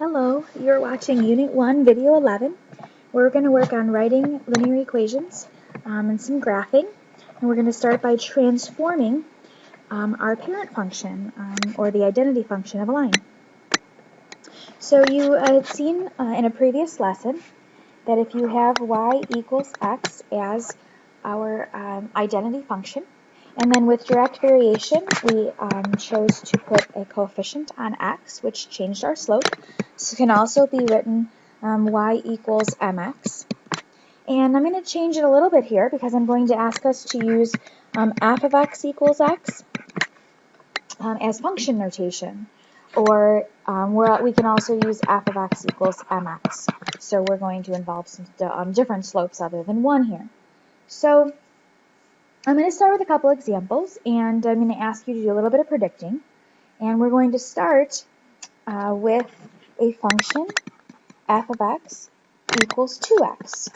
Hello, you're watching Unit 1, Video 11. We're going to work on writing linear equations and some graphing. And we're going to start by transforming our parent function, or the identity function of a line. So you had seen in a previous lesson that if you have y equals x as our identity function, and then with direct variation, we chose to put a coefficient on x, which changed our slope. So it can also be written y equals mx. And I'm going to change it a little bit here because I'm going to ask us to use f of x equals x as function notation. Or we can also use f of x equals mx. So we're going to involve some different slopes other than 1 here. So I'm going to start with a couple examples, and I'm going to ask you to do a little bit of predicting. And we're going to start with a function f of x equals 2x.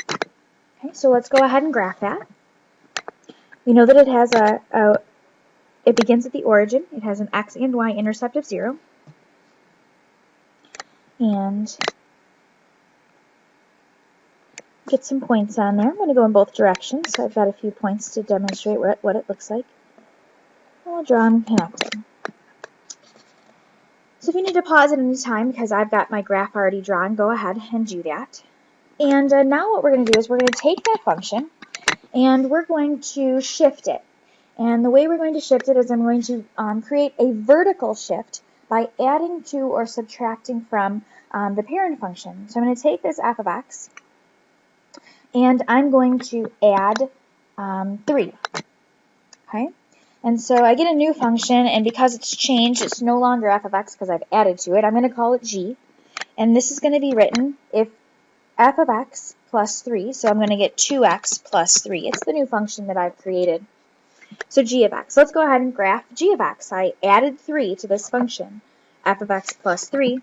Okay, so let's go ahead and graph that. We know that it has it begins at the origin. It has an x and y intercept of 0. And get some points on there. I'm going to go in both directions, so I've got a few points to demonstrate what it looks like. I'll draw them connected. So if you need to pause at any time because I've got my graph already drawn, go ahead and do that. And now what we're going to do is we're going to take that function and we're going to shift it. And the way we're going to shift it is I'm going to create a vertical shift by adding to or subtracting from the parent function. So I'm going to take this f of x and I'm going to add 3. Okay? And so I get a new function, and because it's changed, it's no longer f of x because I've added to it. I'm going to call it g. And this is going to be written if f of x plus 3, so I'm going to get 2x plus 3. It's the new function that I've created. So g of x. Let's go ahead and graph g of x. I added 3 to this function. F of x plus 3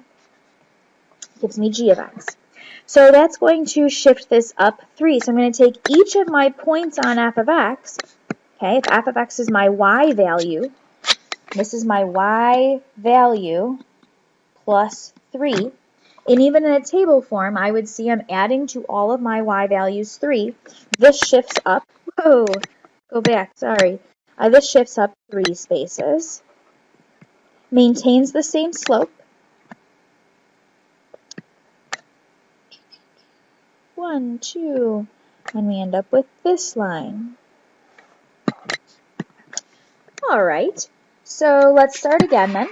gives me g of x. So that's going to shift this up 3. So I'm going to take each of my points on f of x. Okay, if f of x is my y value, this is my y value plus 3. And even in a table form, I would see I'm adding to all of my y values 3. This shifts up. Whoa, go back, sorry. This shifts up 3 spaces. Maintains the same slope. 1, 2, and we end up with this line. All right, so let's start again then.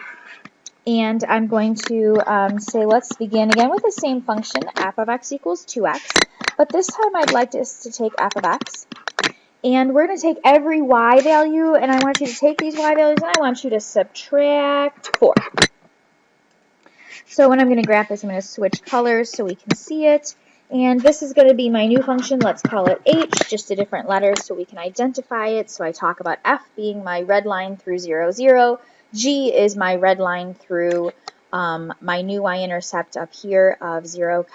And I'm going to say let's begin again with the same function, f of x equals 2x. But this time I'd like us to take f of x. And we're going to take every y value, and I want you to take these y values, and I want you to subtract 4. So when I'm going to graph this, I'm going to switch colors so we can see it. And this is going to be my new function. Let's call it h, just a different letter so we can identify it. So I talk about f being my red line through 0, 0. G is my red line through my new y-intercept up here of 0,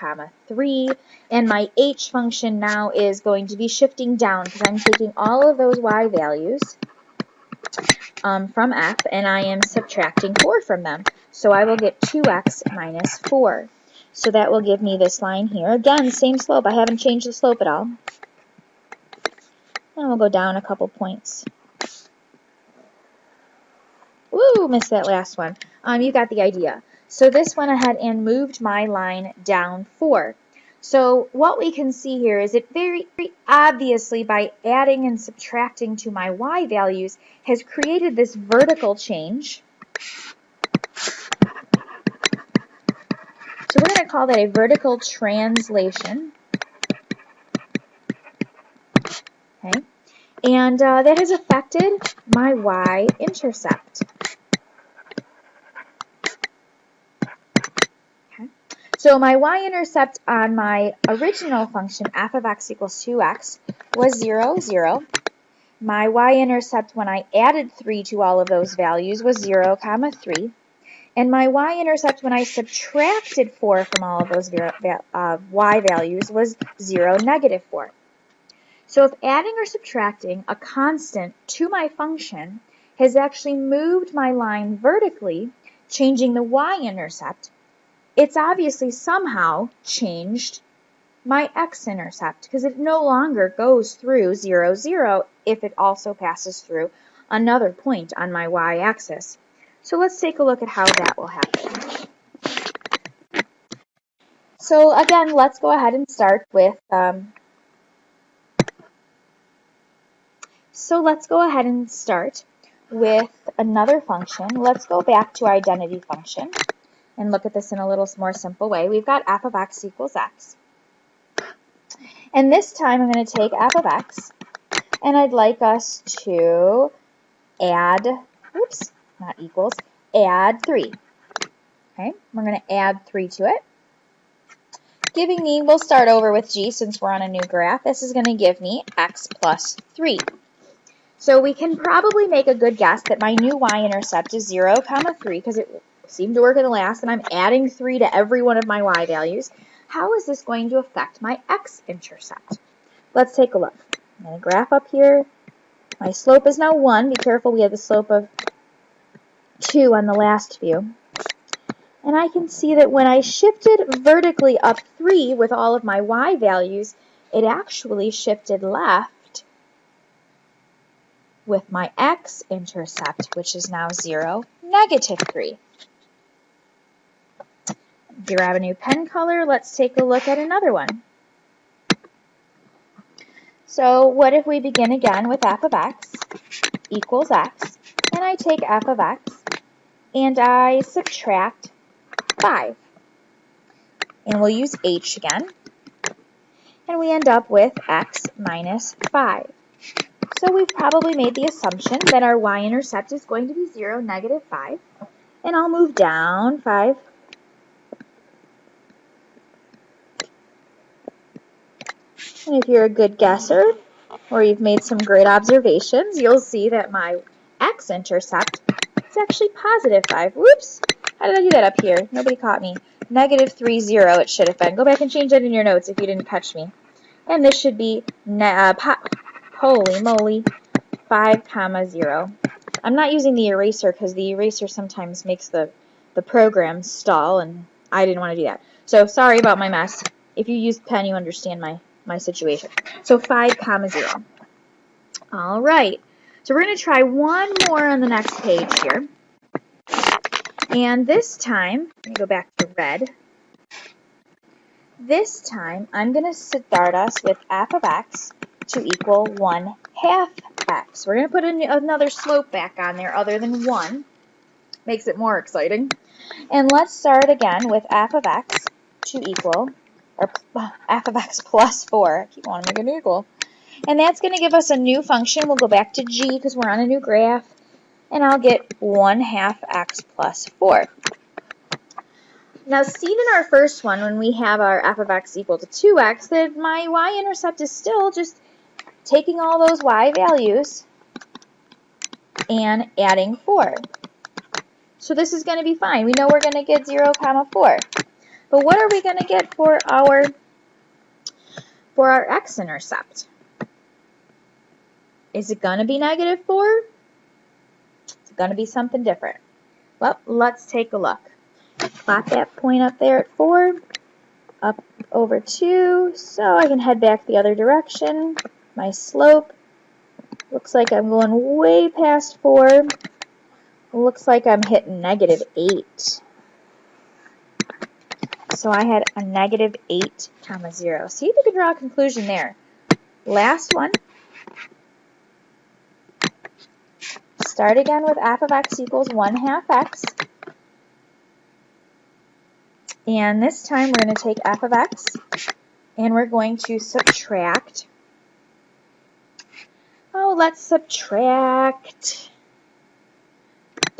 3. And my h function now is going to be shifting down because I'm taking all of those y values from f, and I am subtracting 4 from them. So I will get 2x minus 4. So that will give me this line here. Again, same slope. I haven't changed the slope at all. And we'll go down a couple points. Woo, missed that last one. You got the idea. So this went ahead and moved my line down 4. So what we can see here is it very obviously by adding and subtracting to my y values has created this vertical change. So we're going to call that a vertical translation. Okay. And that has affected my y-intercept. Okay. So my y-intercept on my original function, f of x equals 2x, was 0, 0. My y-intercept when I added 3 to all of those values was 0, 3. And my y-intercept when I subtracted 4 from all of those y values was 0, -4. So if adding or subtracting a constant to my function has actually moved my line vertically, changing the y-intercept, it's obviously somehow changed my x-intercept because it no longer goes through 0, 0 if it also passes through another point on my y-axis. So let's take a look at how that will happen. So again, let's go ahead and start with another function. Let's go back to identity function and look at this in a little more simple way. We've got f of x equals x. And this time I'm going to take f of x, and I'd like us to add, oops, not equals, add 3. Okay, we're going to add 3 to it. Giving me, we'll start over with g since we're on a new graph. This is going to give me x plus 3. So we can probably make a good guess that my new y-intercept is 0, 3 because it seemed to work in the last, and I'm adding 3 to every one of my y values. How is this going to affect my x-intercept? Let's take a look. I'm going to graph up here. My slope is now 1. Be careful, we have the slope of 2 on the last view. And I can see that when I shifted vertically up 3 with all of my y values, it actually shifted left with my x-intercept, which is now 0, -3. Grab a new pen color. Let's take a look at another one. So what if we begin again with f of x equals x, and I take f of x and I subtract 5. And we'll use h again. And we end up with x minus 5. So we've probably made the assumption that our y-intercept is going to be 0, -5. And I'll move down 5. And if you're a good guesser, or you've made some great observations, you'll see that my x-intercept is actually +5. Whoops! How did I do that up here? Nobody caught me. -3, 0 it should have been. Go back and change that in your notes if you didn't catch me. And this should be, holy moly, 5, 0. I'm not using the eraser because the eraser sometimes makes the program stall, and I didn't want to do that. So sorry about my mess. If you use pen, you understand my situation. So 5, 0. All right. So we're going to try one more on the next page here. And this time, let me go back to red. This time, I'm going to start us with f of x to equal 1/2 x. We're going to put another slope back on there other than 1. Makes it more exciting. And let's start again with f of x to equal, or f of x plus 4. I keep wanting to make it equal. And that's going to give us a new function. We'll go back to g because we're on a new graph. And I'll get 1/2 x plus 4. Now, seen in our first one, when we have our f of x equal to 2x, that my y-intercept is still just taking all those y values and adding 4. So this is going to be fine. We know we're going to get 0, 4. But what are we going to get for our x-intercept? Is it going to be -4? Is it going to be something different? Well, let's take a look. Plot that point up there at 4, up over 2, so I can head back the other direction. My slope looks like I'm going way past 4. Looks like I'm hitting -8. So I had a -8, 0. See if you can draw a conclusion there. Last one. Start again with f of x equals 1/2 x. And this time we're going to take f of x and we're going to subtract. Oh, let's subtract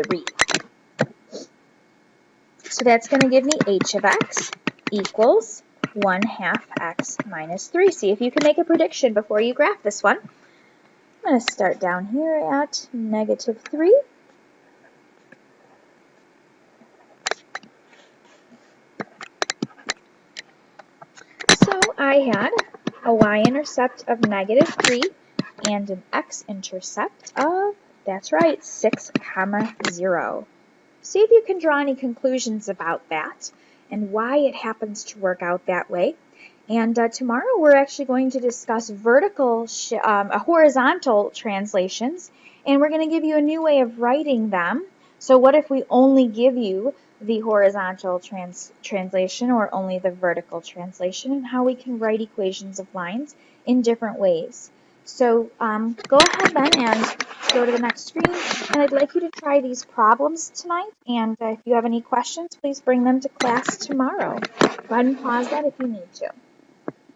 3. So that's going to give me h of x equals 1/2 x minus 3. See if you can make a prediction before you graph this one. I'm going to start down here at -3. So I had a y-intercept of -3 and an x-intercept of, that's right, 6, 0. See if you can draw any conclusions about that. and why it happens to work out that way. And tomorrow we're actually going to discuss horizontal translations, and we're going to give you a new way of writing them. So what if we only give you the horizontal translation or only the vertical translation, and how we can write equations of lines in different ways. So go ahead then and go to the next screen, and I'd like you to try these problems tonight, and if you have any questions, please bring them to class tomorrow. Go ahead and pause that if you need to.